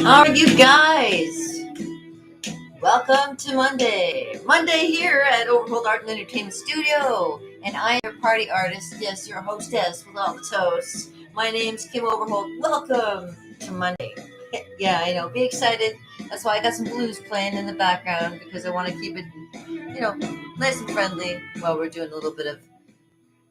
All right, you guys, welcome to Monday. Monday here at Overhold Art and Entertainment Studio. And I am your party artist, yes, your hostess with all the toasts. My name's Kim Overhold. Welcome to Monday. Yeah, I know, be excited. That's why I got some blues playing in the background because I want to keep it, nice and friendly while we're doing a little bit of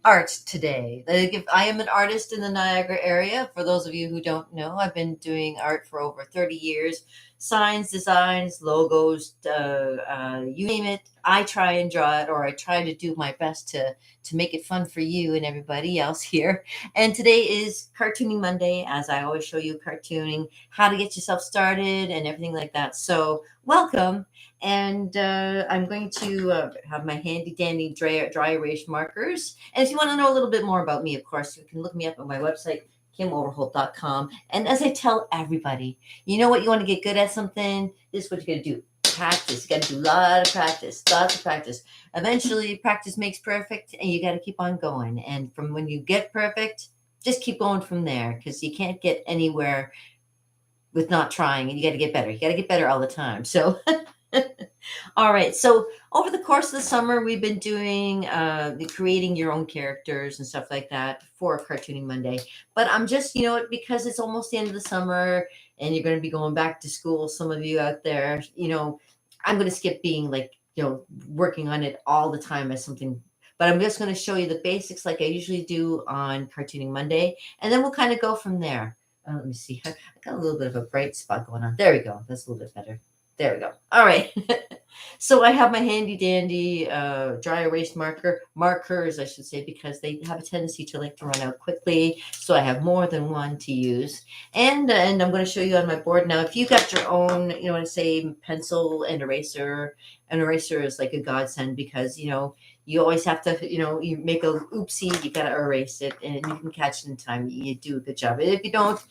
art today. Like if I am an artist in the Niagara area, for those of you who don't know, I've been doing art for over 30 years. Signs, designs, logos, you name it. I try and draw it, or I try to do my best to make it fun for you and everybody else here. And today is Cartooning Monday, as I always show you cartooning, how to get yourself started, and everything like that. So welcome. And I'm going to have my handy dandy dry erase markers. And if you want to know a little bit more about me, of course, you can look me up on my website, kimoverholt.com. And as I tell everybody, you know what, you want to get good at something, this is what you got to do. Practice. You got to do a lot of practice, lots of practice. Eventually, practice makes perfect, and you got to keep on going. And from when you get perfect, just keep going from there, because you can't get anywhere with not trying, and you got to get better. You got to get better all the time. So all right. So over the course of the summer, we've been doing creating your own characters and stuff like that for Cartooning Monday. But I'm just, because it's almost the end of the summer and you're going to be going back to school, some of you out there, I'm going to skip being working on it all the time as something. But I'm just going to show you the basics like I usually do on Cartooning Monday. And then we'll kind of go from there. Let me see. I got a little bit of a bright spot going on. There we go. That's a little bit better. There we go. All right. So I have my handy dandy dry erase markers, I should say, because they have a tendency to like to run out quickly. So I have more than one to use. And I'm going to show you on my board now. If you got your own, say pencil and eraser, an eraser is like a godsend because, you always have to, you make a oopsie, you got to erase it and you can catch it in time. You do a good job. If you don't,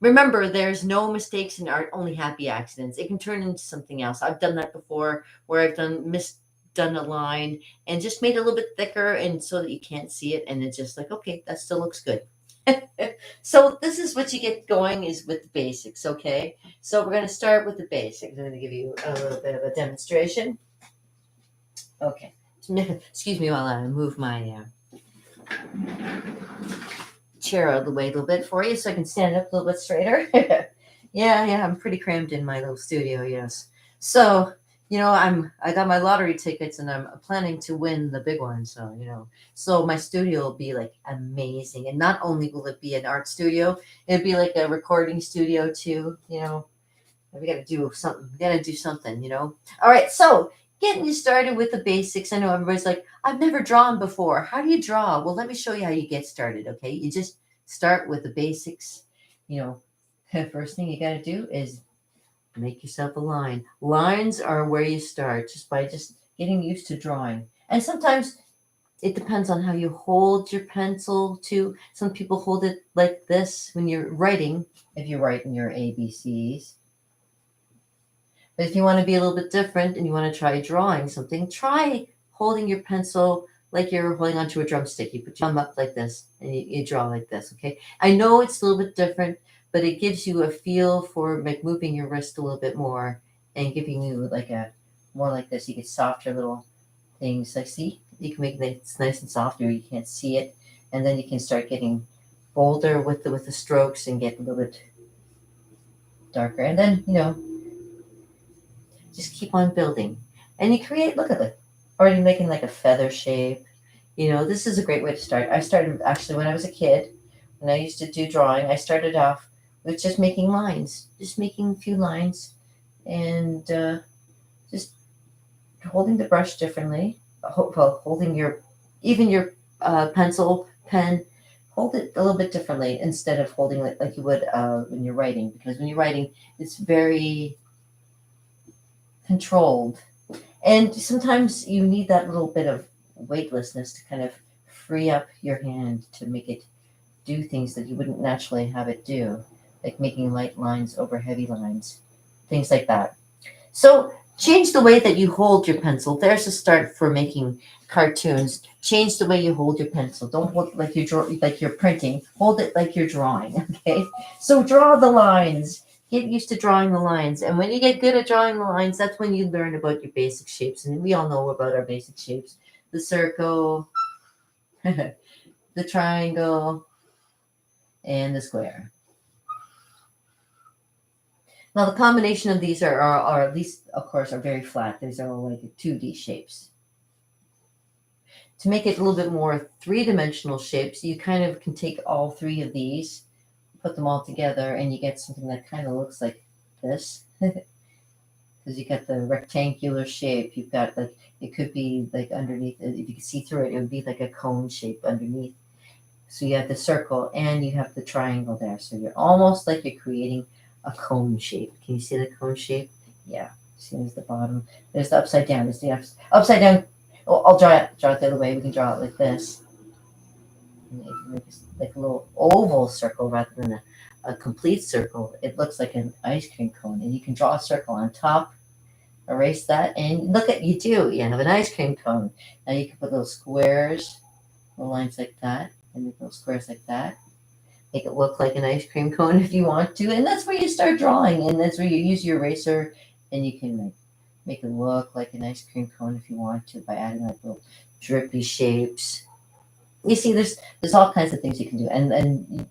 remember, there's no mistakes in art, only happy accidents. It can turn into something else. I've done that before where I've done a line and just made it a little bit thicker and so that you can't see it. And it's just like, okay, that still looks good. So this is what you get going is with the basics, okay? So we're going to start with the basics. I'm going to give you a little bit of a demonstration. Okay. Excuse me while I move my chair out of the way a little bit for you so I can stand up a little bit straighter. Yeah, I'm pretty crammed in my little studio, yes. So, I got my lottery tickets and I'm planning to win the big one. So my studio will be like amazing. And not only will it be an art studio, it'll be like a recording studio too, we got to do something. All right, so getting you started with the basics. I know everybody's like, I've never drawn before. How do you draw? Well, let me show you how you get started, okay? You just start with the basics. The first thing you got to do is make yourself a line. Lines are where you start just by getting used to drawing. And sometimes it depends on how you hold your pencil too. Some people hold it like this when you're writing, if you're writing your ABCs. But if you want to be a little bit different and you want to try drawing something, try holding your pencil like you're holding onto a drumstick. You put your thumb up like this and you draw like this, okay? I know it's a little bit different, but it gives you a feel for like moving your wrist a little bit more and giving you like a more like this. You get softer little things. Like, see, you can make it nice and soft or you can't see it. And then you can start getting bolder with the strokes and get a little bit darker. And then, just keep on building. And you create, look at it, already making like a feather shape. This is a great way to start. I started actually when I was a kid, when I used to do drawing, I started off with just making lines, just making a few lines and just holding the brush differently. Holding your pencil, pen, hold it a little bit differently instead of holding it like you would when you're writing. Because when you're writing, it's very controlled. And sometimes you need that little bit of weightlessness to kind of free up your hand to make it do things that you wouldn't naturally have it do, like making light lines over heavy lines, things like that. So change the way that you hold your pencil. There's a start for making cartoons. Change the way you hold your pencil. Don't hold like you're printing. Hold it like you're drawing, okay? So draw the lines. Get used to drawing the lines. And when you get good at drawing the lines, that's when you learn about your basic shapes. And we all know about our basic shapes. The circle, the triangle, and the square. Now, the combination of these are at least, of course, are very flat. These are all like 2D shapes. To make it a little bit more three-dimensional shapes, you kind of can take all three of these, put them all together, and you get something that kind of looks like this. Because you got the rectangular shape. You've got like, it could be like underneath, if you could see through it, it would be like a cone shape underneath. So you have the circle and you have the triangle there. So you're almost like you're creating a cone shape. Can you see the cone shape? Yeah. See, there's the bottom. There's the upside down. There's the upside down. Oh, I'll draw it the other way. We can draw it like this. Like a little oval circle rather than a complete circle. It looks like an ice cream cone. And you can draw a circle on top, erase that, and look at you do. You have an ice cream cone. Now you can put little squares, little lines like that, and make little squares like that. Make it look like an ice cream cone if you want to, and that's where you start drawing, and that's where you use your eraser, and you can make it look like an ice cream cone if you want to by adding like little drippy shapes. You see, there's all kinds of things you can do, and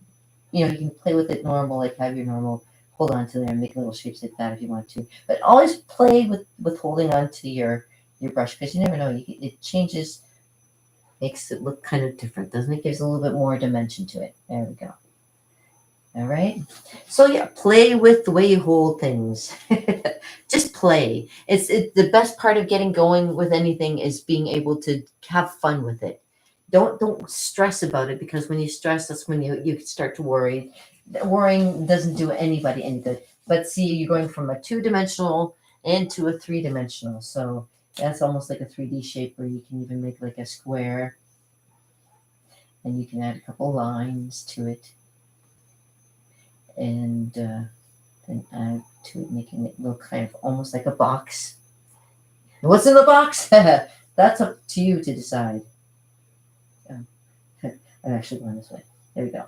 you can play with it normal, like have your normal hold on to there and make little shapes like that if you want to. But always play with holding on to your brush because you never know. It changes, makes it look kind of different, doesn't it? Gives a little bit more dimension to it. There we go. All right. So yeah, play with the way you hold things. Just play. It's the best part of getting going with anything is being able to have fun with it. Don't stress about it because when you stress, that's when you start to worry. Worrying doesn't do anybody any good. But see, you're going from a two-dimensional into a three-dimensional. So that's almost like a 3D shape where you can even make like a square. And you can add a couple lines to it. And then add to it, making it look kind of almost like a box. And what's in the box? That's up to you to decide. I'm actually going this way. There we go.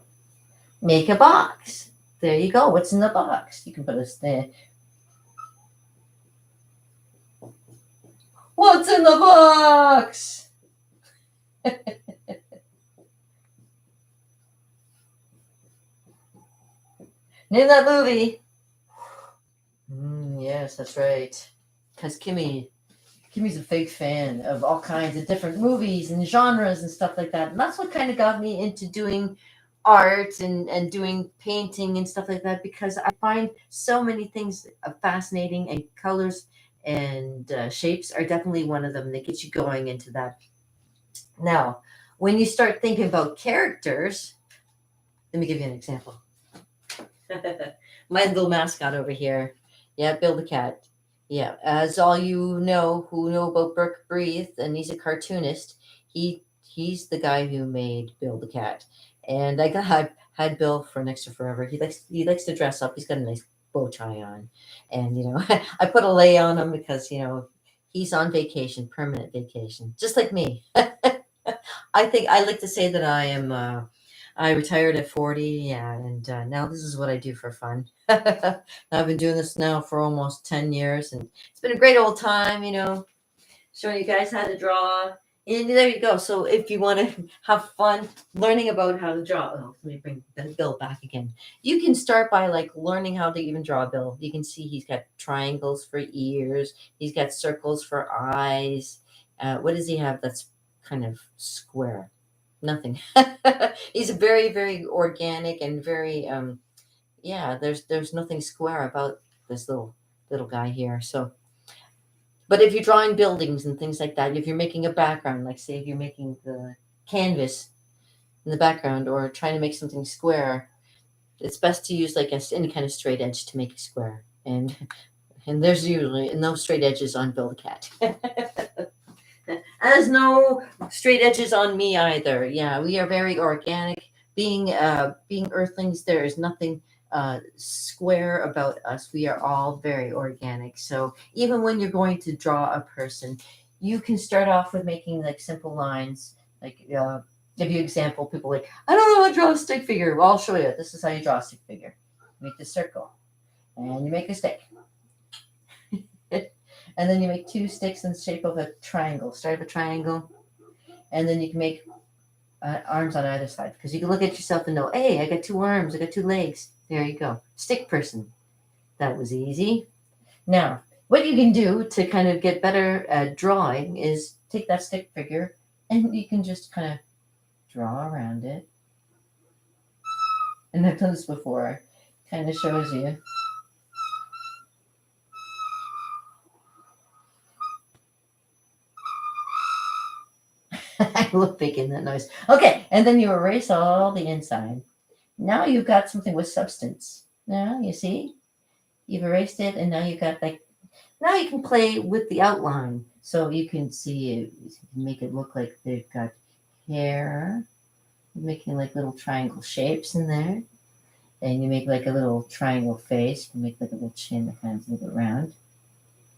Make a box. There you go. What's in the box? You can put a there. What's in the box? Name that movie. Yes, that's right. Because Kimmy's a big fan of all kinds of different movies and genres and stuff like that. And that's what kind of got me into doing art and doing painting and stuff like that because I find so many things fascinating and colors and shapes are definitely one of them that get you going into that. Now, when you start thinking about characters, let me give you an example. My little mascot over here. Yeah, Bill the cat. Yeah, as all you know who know about Burke Breathe, and he's a cartoonist. He's the guy who made Bill the cat, and I had Bill for next to forever. He likes to dress up. He's got a nice bow tie on, and I put a lei on him because he's on vacation, permanent vacation, just like me. I think I like to say that I retired at 40, yeah, and now this is what I do for fun. I've been doing this now for almost 10 years, and it's been a great old time, showing you guys how to draw. And there you go. So if you want to have fun learning about how to draw, let me bring Bill back again. You can start by learning how to even draw Bill. You can see he's got triangles for ears. He's got circles for eyes. What does he have that's kind of square? Nothing. He's very, very organic and very yeah, there's nothing square about this little guy here. So but if you're drawing buildings and things like that, if you're making a background, like say if you're making the canvas in the background or trying to make something square, it's best to use any kind of straight edge to make a square. And there's usually no straight edges on Bill the cat. As no straight edges on me either. Yeah, we are very organic. Being earthlings, there is nothing square about us. We are all very organic. So even when you're going to draw a person, you can start off with making simple lines. Give you example, people I don't know how to draw a stick figure. Well, I'll show you. This is how you draw a stick figure. Make the circle. And you make a stick. And then you make two sticks in the shape of a triangle. Start of a triangle. And then you can make arms on either side. Because you can look at yourself and know, hey, I got two arms, I got two legs. There you go. Stick person. That was easy. Now, what you can do to kind of get better at drawing is take that stick figure and you can just kind of draw around it. And I've done this before. Kind of shows you. I love making that noise. Okay, and then you erase all the inside. Now you've got something with substance. Now you see, you've erased it, and now you've got like. Now you can play with the outline, so you can see it. You can make it look like they've got hair. You're making like little triangle shapes in there, and you make like a little triangle face. You can make like a little chin that kind of a little bit round.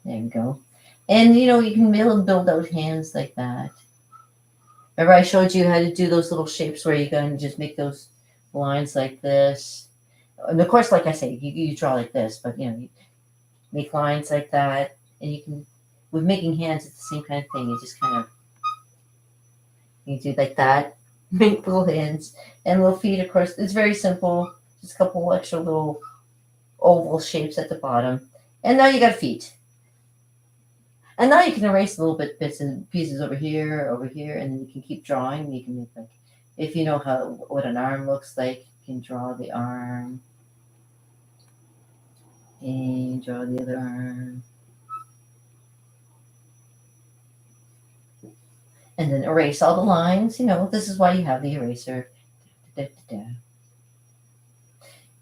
There you go. And you know you can build out hands like that. Remember I showed you how to do those little shapes where you're going to just make those lines like this. And of course, like I say, you draw like this, but you know, you make lines like that. And you can, with making hands, it's the same kind of thing. You just kind of, you do like that, make little hands and little feet. Of course, it's very simple. Just a couple extra little oval shapes at the bottom. And now you got feet. And now you can erase a little bits and pieces over here, and then you can keep drawing. You can make like, if you know what an arm looks like, you can draw the arm. And draw the other arm. And then erase all the lines. You know, this is why you have the eraser.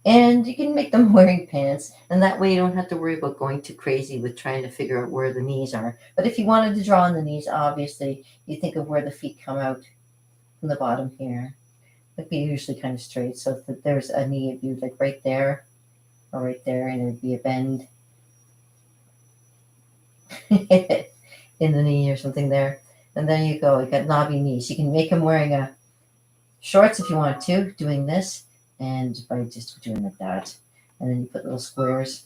And you can make them wearing pants, and that way you don't have to worry about going too crazy with trying to figure out where the knees are. But if you wanted to draw on the knees, obviously, you think of where the feet come out from the bottom here. It'd be usually kind of straight, so if there's a knee, it'd be like right there, or right there, and there'd be a bend in the knee or something there. And there you go, you got knobby knees. You can make them wearing shorts if you want to, doing this. And by just doing like that. And then you put little squares.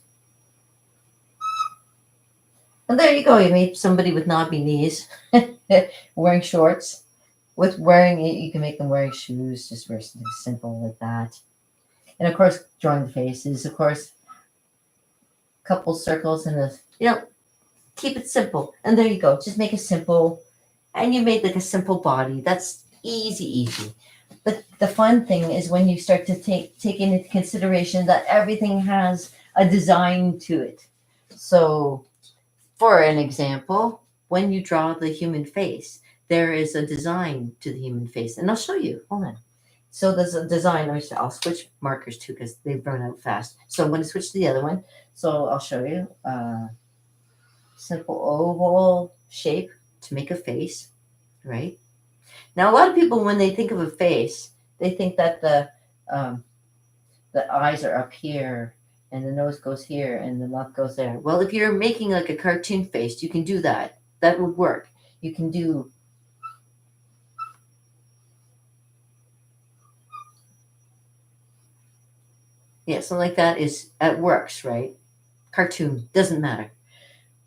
And there you go. You made somebody with knobby knees wearing shorts. With wearing it, you can make them wearing shoes, just very simple like that. And of course, drawing the faces. Of course, a couple circles and keep it simple. And there you go. Just make it simple. And you made like a simple body. That's easy. But the fun thing is when you start to take into consideration that everything has a design to it. So, for an example, when you draw the human face, there is a design to the human face. And I'll show you. Hold on. So there's a design. I'll switch markers too because they've run out fast. So I'm going to switch to the other one. So I'll show you. Simple oval shape to make a face, right? Now, a lot of people, when they think of a face, they think that the eyes are up here and the nose goes here and the mouth goes there. Well, if you're making like a cartoon face, you can do that. That would work. You can do something like that it works, right? Cartoon, doesn't matter.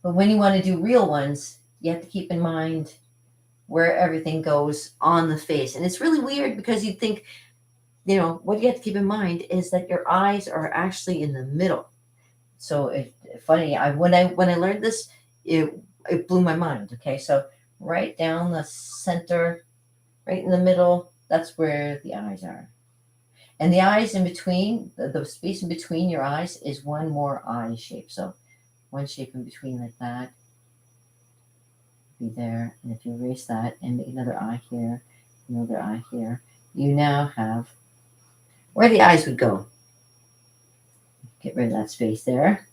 But when you want to do real ones, you have to keep in mind where everything goes on the face. And it's really weird because you think, what you have to keep in mind is that your eyes are actually in the middle. So funny, when I learned this, it blew my mind. Okay, so right down the center, right in the middle, that's where the eyes are. And the eyes in between, the space in between your eyes is one more eye shape. So one shape in between like that. Be there, and if you erase that and make another eye here, another eye here, you now have where the eyes would go. Get rid of that space there.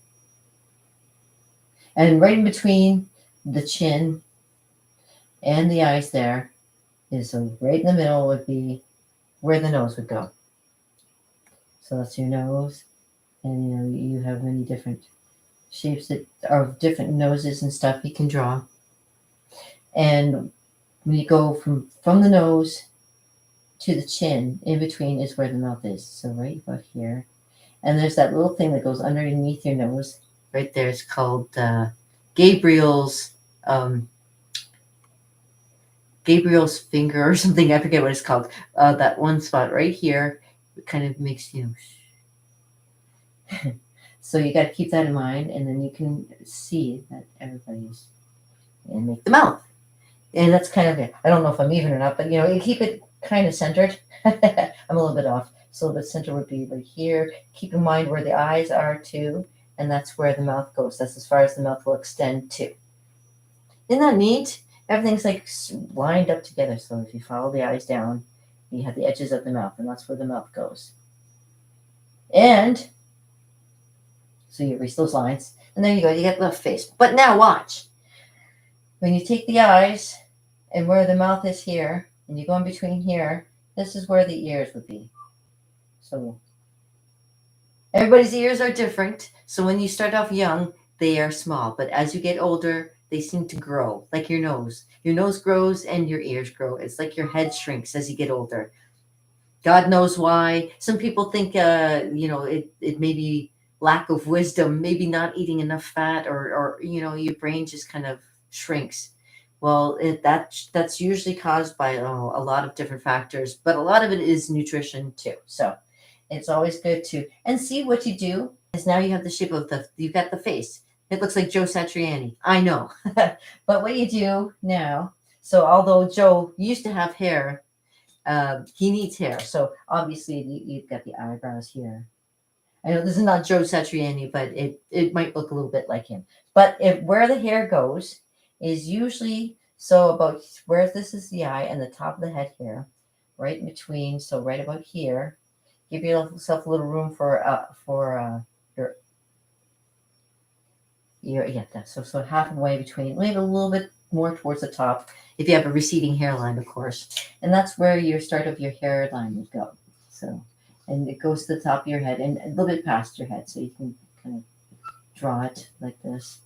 And right in between the chin and the eyes there is right in the middle would be where the nose would go. So that's your nose, and you have many different shapes that are different noses and stuff you can draw. And when you go from the nose to the chin, in between is where the mouth is. So right about here. And there's that little thing that goes underneath your nose right there. It's called Gabriel's Gabriel's finger or something. I forget what it's called. That one spot right here, it kind of makes So you got to keep that in mind, and then you can see that everybody's and make the mouth. And that's kind of it. I don't know if I'm even or not, but you keep it kind of centered. I'm a little bit off. So the center would be right here. Keep in mind where the eyes are too, and that's where the mouth goes. That's as far as the mouth will extend to. Isn't that neat? Everything's like lined up together. So if you follow the eyes down, you have the edges of the mouth, and that's where the mouth goes. And so you erase those lines, and there you go. You get the face. But now watch. When you take the eyes and where the mouth is here, and you go in between here, this is where the ears would be. So everybody's ears are different. So when you start off young, they are small. But as you get older, they seem to grow, like your nose. Your nose grows and your ears grow. It's like your head shrinks as you get older. God knows why. Some people think, it may be lack of wisdom, maybe not eating enough fat, or your brain just kind of shrinks. Well, that's usually caused by a lot of different factors, but a lot of it is nutrition too. So it's always good to and see what you do is now you have the shape of you've got the face. It looks like Joe Satriani. I know, but what you do now. So although Joe used to have hair, he needs hair. So obviously you've got the eyebrows here. I know this is not Joe Satriani, but it might look a little bit like him. But where the hair goes is usually about where this is the eye and the top of the head here, right in between. So right about here, give yourself a little room for so halfway between, maybe a little bit more towards the top if you have a receding hairline, of course, and that's where your start of your hairline would go. So. And it goes to the top of your head and a little bit past your head. So you can kind of draw it like this.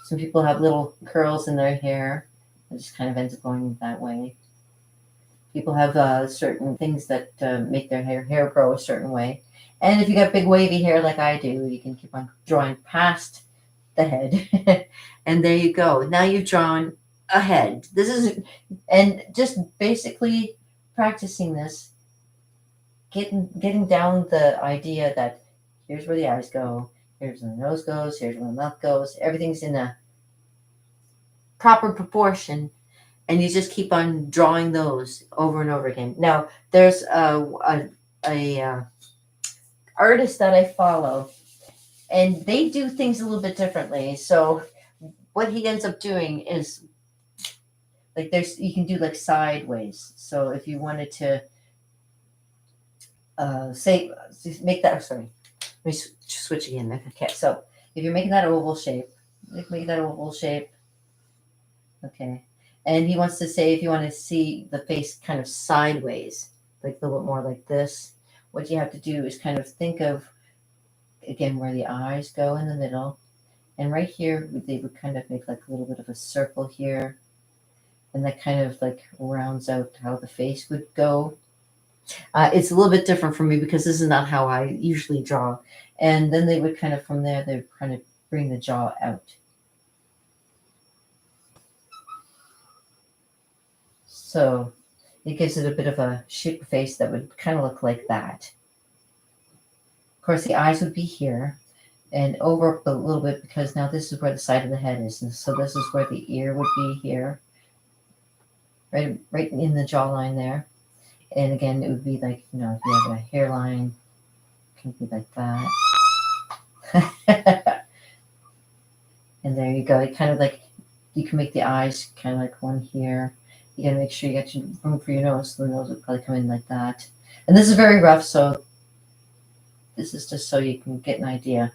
Some people have little curls in their hair. It just kind of ends up going that way. People have certain things that make their hair grow a certain way. And if you got big wavy hair like I do, you can keep on drawing past the head. And there you go. Now you've drawn a head. And just basically practicing this, getting down the idea that here's where the eyes go, here's where the nose goes, here's where the mouth goes. Everything's in a proper proportion, and you just keep on drawing those over and over again. Now, there's a artist that I follow, and they do things a little bit differently. So what he ends up doing is like you can do like sideways. So if you wanted to make that, sorry, let me switch again. Okay, so if you're making that oval shape, okay, and he wants to say if you want to see the face kind of sideways, like a little bit more like this, what you have to do is kind of think of, again, where the eyes go in the middle, and right here, they would kind of make like a little bit of a circle here, and that kind of like rounds out how the face would go. It's a little bit different for me because this is not how I usually draw. And then they would kind of, from there, they would kind of bring the jaw out. So it gives it a bit of a shape of face that would kind of look like that. Of course, the eyes would be here and over a little bit because now this is where the side of the head is. And so this is where the ear would be here, right in the jawline there. And again, it would be like, if you have a hairline, it can be like that. And there you go. It kind of like, you can make the eyes kind of like one here. You got to make sure you got your room for your nose. So the nose would probably come in like that. And this is very rough, so this is just so you can get an idea.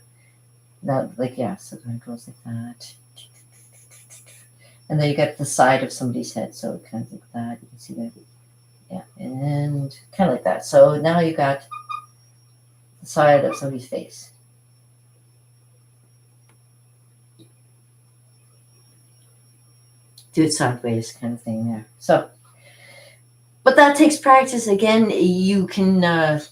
Now, so it kind of goes like that. And then you got the side of somebody's head, so it kind of like that. You can see that. Yeah, and kind of like that. So now you got the side of somebody's face. Do it sideways kind of thing there. So, but that takes practice. Again, you can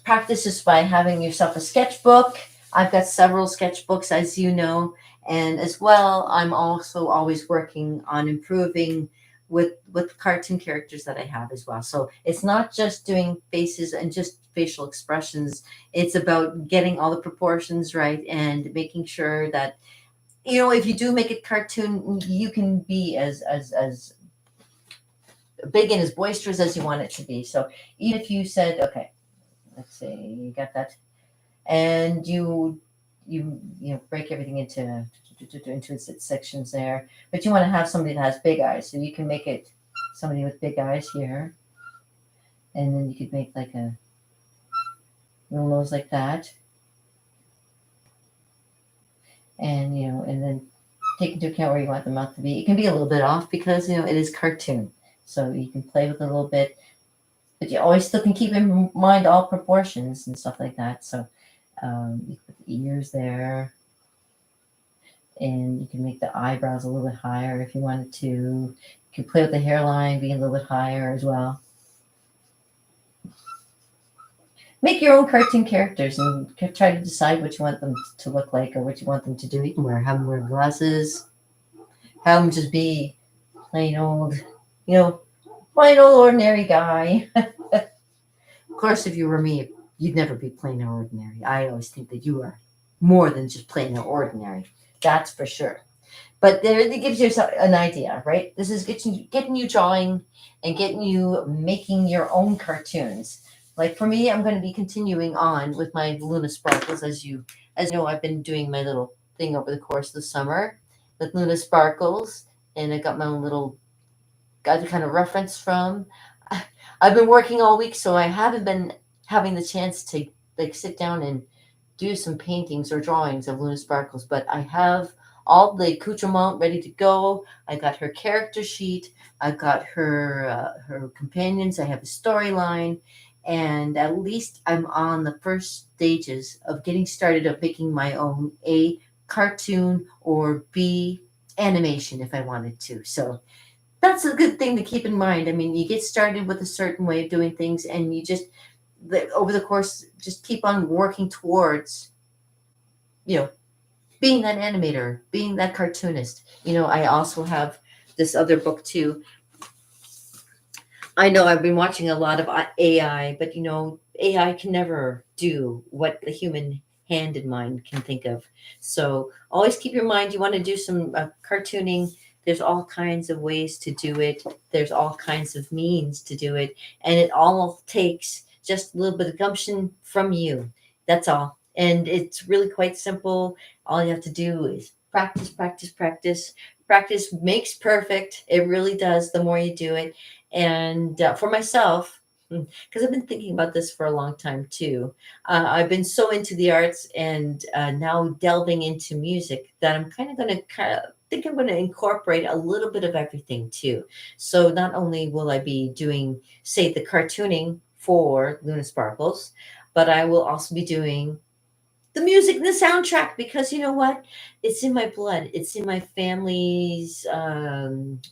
practice this by having yourself a sketchbook I've got several sketchbooks, as you know, and as well, I'm also always working on improving with cartoon characters that I have as well. So it's not just doing faces and just facial expressions. It's about getting all the proportions right and making sure that, if you do make it cartoon, you can be as big and as boisterous as you want it to be. So even if you said, okay, let's say you got that, and you break everything into its sections there, but you want to have somebody that has big eyes, so you can make it somebody with big eyes here, and then you could make like a little nose like that, and and then take into account where you want the mouth to be. It can be a little bit off because it is cartoon, so you can play with it a little bit, but you always still can keep in mind all proportions and stuff like that. So you put the ears there, and you can make the eyebrows a little bit higher if you wanted to. You can play with the hairline being a little bit higher as well. Make your own cartoon characters and try to decide what you want them to look like or what you want them to do. You can have them wear glasses, have them just be plain old, plain old ordinary guy. Of course, if you were me, you'd never be plain or ordinary. I always think that you are more than just plain or ordinary. That's for sure. But there, it gives you an idea, right? This is getting you drawing and getting you making your own cartoons. Like for me, I'm going to be continuing on with my Luna Sparkles. As you know, I've been doing my little thing over the course of the summer with Luna Sparkles, and I got my own little got the kind of reference from. I've been working all week, so I haven't been having the chance to like sit down and do some paintings or drawings of Luna Sparkles, but I have all the accoutrement ready to go. I got her character sheet. I got her companions. I have a storyline, and at least I'm on the first stages of getting started of making my own A cartoon or B animation if I wanted to. So that's a good thing to keep in mind. I mean, you get started with a certain way of doing things, and you just over the course just keep on working towards being that animator, being that cartoonist. I also have this other book too. I know I've been watching a lot of AI, but AI can never do what the human hand and mind can think of. So always keep your mind. You want to do some cartooning. There's all kinds of ways to do it. There's all kinds of means to do it. And it all takes just a little bit of gumption from you. That's all. And it's really quite simple. All you have to do is practice, practice, practice. Practice makes perfect. It really does the more you do it. And for myself, because I've been thinking about this for a long time too, I've been so into the arts and now delving into music that I'm kind of going to think I'm going to incorporate a little bit of everything too. So not only will I be doing, say, the cartooning for Luna Sparkles, but I will also be doing the music and the soundtrack, because you know what, it's in my blood, it's in my family's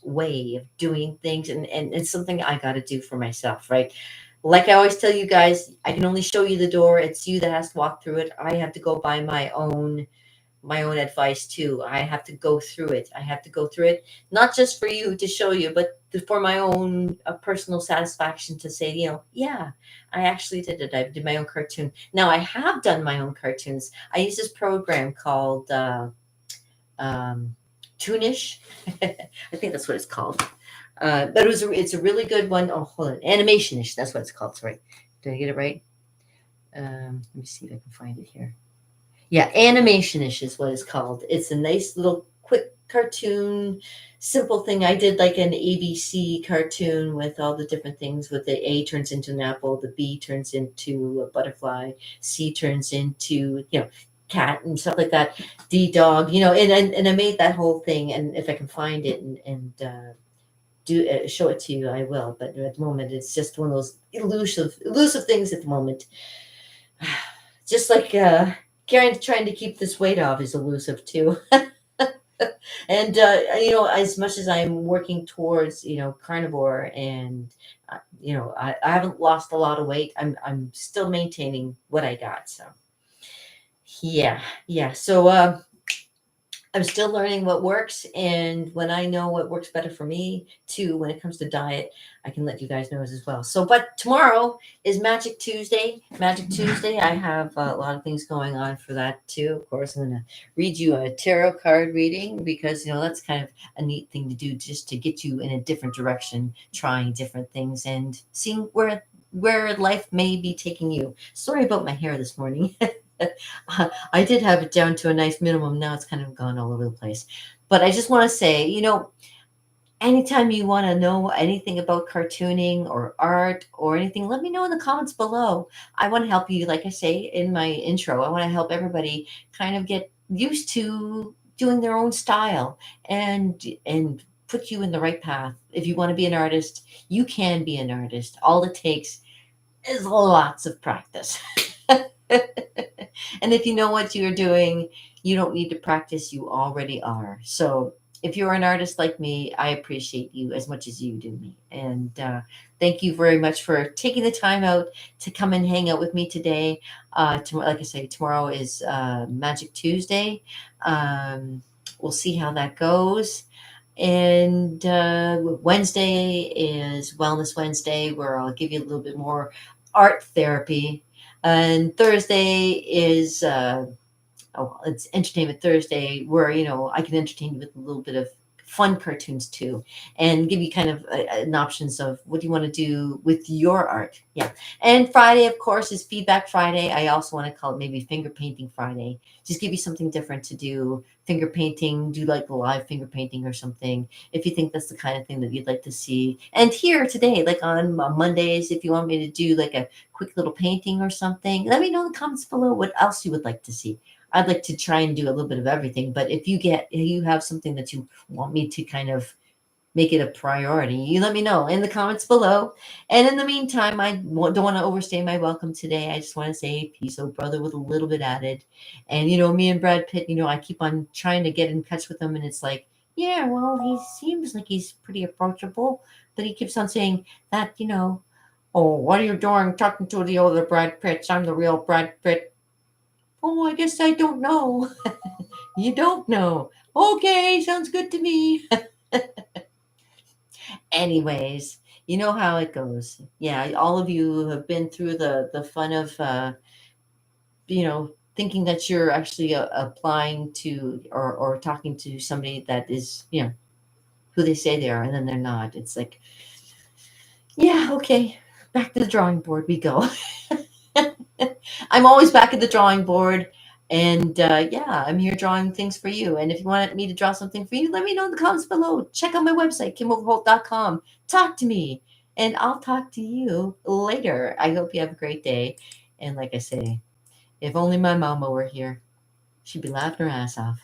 way of doing things, and it's something I got to do for myself, right? Like I always tell you guys, I can only show you the door. It's you that has to walk through it. I have to go by my own advice too. I have to go through it. I have to go through it, not just for you to show you, but for my own personal satisfaction to say, yeah, I actually did it. I did my own cartoon. Now I have done my own cartoons. I use this program called Toonish. I think that's what it's called. But it's a really good one. Oh, hold on, Animationish. That's what it's called. Sorry, did I get it right? Let me see if I can find it here. Yeah, Animationish is what it's called. It's a nice little quick cartoon, simple thing. I did like an ABC cartoon with all the different things. With the A turns into an apple, the B turns into a butterfly, C turns into cat and stuff like that. D dog, and I made that whole thing. And if I can find it and do show it to you, I will. But at the moment, it's just one of those elusive things. At the moment, just like trying to keep this weight off is elusive too. And as much as I'm working towards carnivore, and I haven't lost a lot of weight. I'm still maintaining what I got. So Yeah. So I'm still learning what works, and when I know what works better for me too, when it comes to diet, I can let you guys know as well. So, but tomorrow is Magic Tuesday. Magic Tuesday, I have a lot of things going on for that too. Of course, I'm going to read you a tarot card reading because that's kind of a neat thing to do, just to get you in a different direction, trying different things and seeing where life may be taking you. Sorry about my hair this morning. I did have it down to a nice minimum. Now it's kind of gone all over the place. But I just want to say, anytime you want to know anything about cartooning or art or anything, let me know in the comments below. I want to help you. Like I say in my intro, I want to help everybody kind of get used to doing their own style and put you in the right path. If you want to be an artist, you can be an artist. All it takes is lots of practice. And if you know what you're doing, you don't need to practice, you already are. So if you're an artist like me, I appreciate you as much as you do me. And thank you very much for taking the time out to come and hang out with me today. Like I say, tomorrow is Magic Tuesday. We'll see how that goes. And Wednesday is Wellness Wednesday, where I'll give you a little bit more art therapy. And Thursday is it's Entertainment Thursday, where I can entertain you with a little bit of fun cartoons too, and give you kind of an options of what do you want to do with your art. Yeah. And Friday, of course, is Feedback Friday. I also want to call it maybe Finger Painting Friday. Just give you something different to do. Finger painting, do like live finger painting or something, if you think that's the kind of thing that you'd like to see. And here today, like on Mondays, if you want me to do like a quick little painting or something, let me know in the comments below what else you would like to see. I'd like to try and do a little bit of everything, but if you have something that you want me to kind of make it a priority, you let me know in the comments below. And in the meantime, I don't want to overstay my welcome today. I just want to say peace, oh brother, with a little bit added. And me and Brad Pitt, I keep on trying to get in touch with him, and it's like, yeah, well, he seems like he's pretty approachable, but he keeps on saying that, oh, what are you doing talking to the other Brad Pitts? I'm the real Brad Pitt. Oh, I guess I don't know. You don't know. Okay, sounds good to me. Anyways, you know how it goes. Yeah, all of you have been through the fun of thinking that you're actually applying to or talking to somebody that is who they say they are, and then they're not. It's like, yeah, okay, back to the drawing board we go. I'm always back at the drawing board. And yeah, I'm here drawing things for you. And if you want me to draw something for you, let me know in the comments below. Check out my website, KimOverholt.com. Talk to me, and I'll talk to you later. I hope you have a great day. And like I say, if only my mama were here, she'd be laughing her ass off.